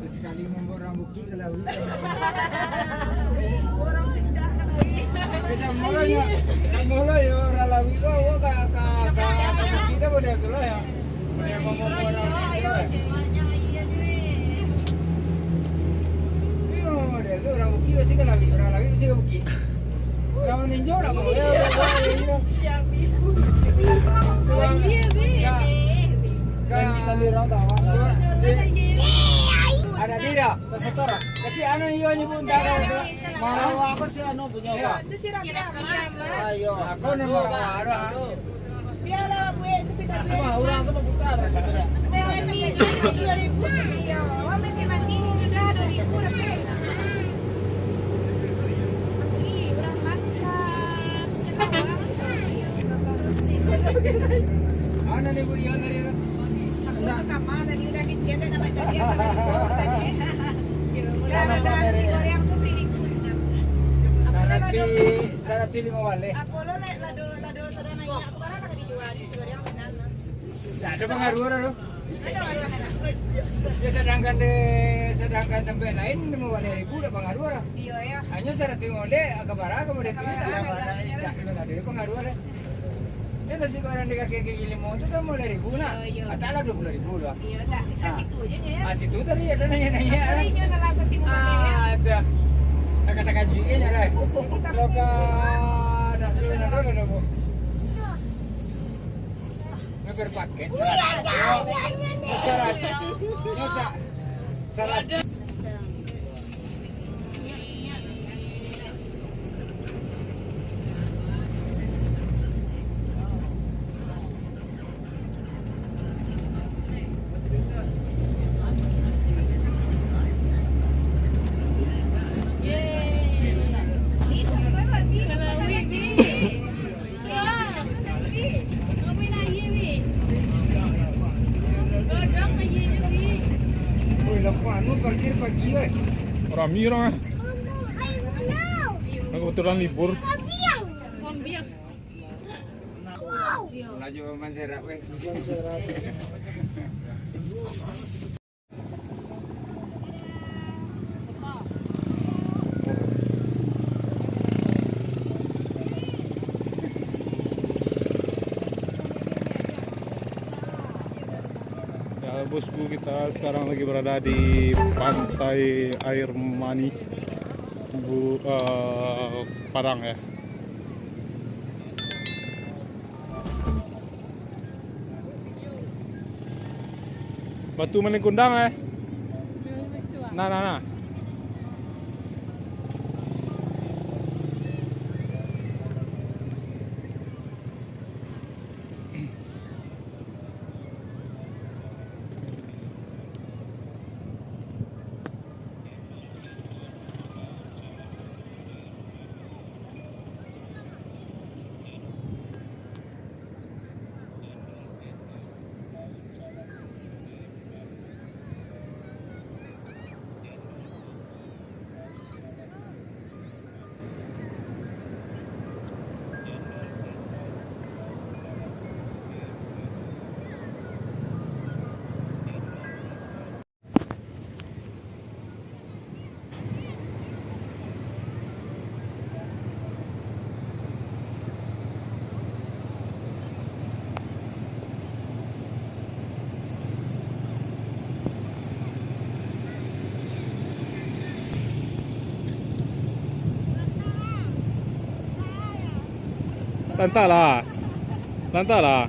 Sekali membuat orang bukti kalau Orang pecah kan lagi. Semula ya orang lawi kok kita pada gelah ya. Yang ngomong orang bukti. Ini model itu orang bukti pasti kan lawi, orang lawi pasti bukti. Orang ninja orang mau ya. Siap ibu. Oh iya, Bi. Kan tadi orang tahu. Ada tidak? Setora. Tapi anu iyo nyebut darah. Mau aku sih anu punya apa? Itu si Rama. Ayo. Aku nomor ada. Biarlah gue sekitar gue. Wah, orang sama buta berarti beda. Mandi 2000. Iya, masih mandi udah 2000 udah pengen. Asli, udah lancar. Ana nih Bu iya dari. Enggak sama tadi udah dicet dan baca dia sampai sekolah tadi. Udah ada nasi goreng sepiringku sudah. Sarati 5 wale. Apolo lado sadana nya aku barang nak dijual nasi goreng senan. Tidak ada pengaruh loh. Ada warna. Ya sedangkan tempat lain 5 wale ribu udah pengaruh lah. Iya ya. Hanya sarati wale agak barang kemudian tidak ada pengaruh lah. Ya nasi goreng di kaki limo itu kan mulai ribu nak. Atalah 20.000 lah. Iya dah, saya situ aja ya. Ah situ tadi ada nanya-nanya. Harinya nala sa timur ya. Ada. Kata-kata GE-nya lah. Kalau ka nak ada Bu. Berpaket. Syarat. Syarat. Parkir weh. Rami orang kebetulan libur. Laju manserak weh. Ya bosku, kita sekarang lagi berada di pantai Air Mani Padang ya. Batu maning kundang ya. Nah. Lantai lah.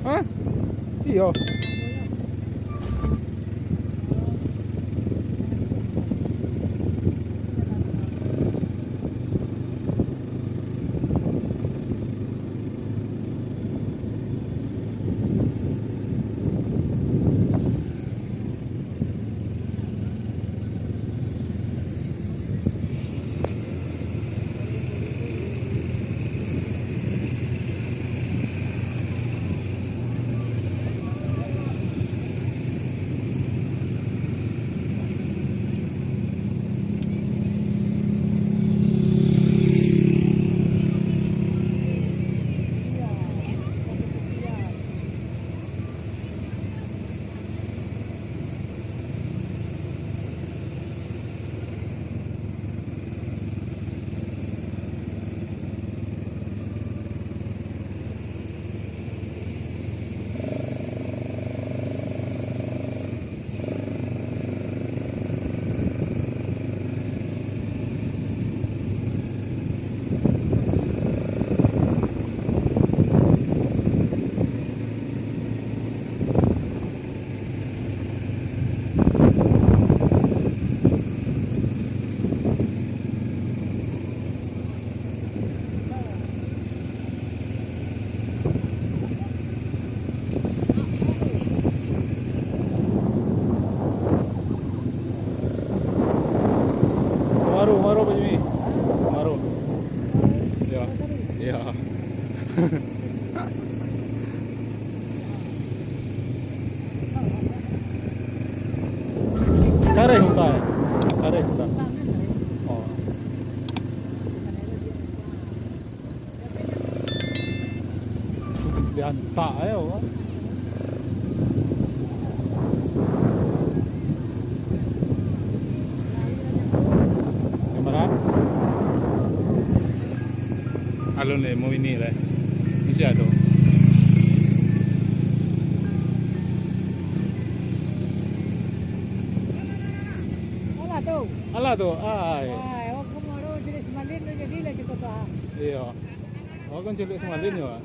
Hah? Iya. Maro Pak Jimmy. Maro. Ya. Ya. Kare huta ya? Kare huta. Oh. Diantak ya, Pak. Kamera. Alun le mau ini le. Mesti ada. Alah tu, ai. Wah, aku mau jenis malin tu jadi lah kita tu. Iya. Oh kan cilik semalin ya.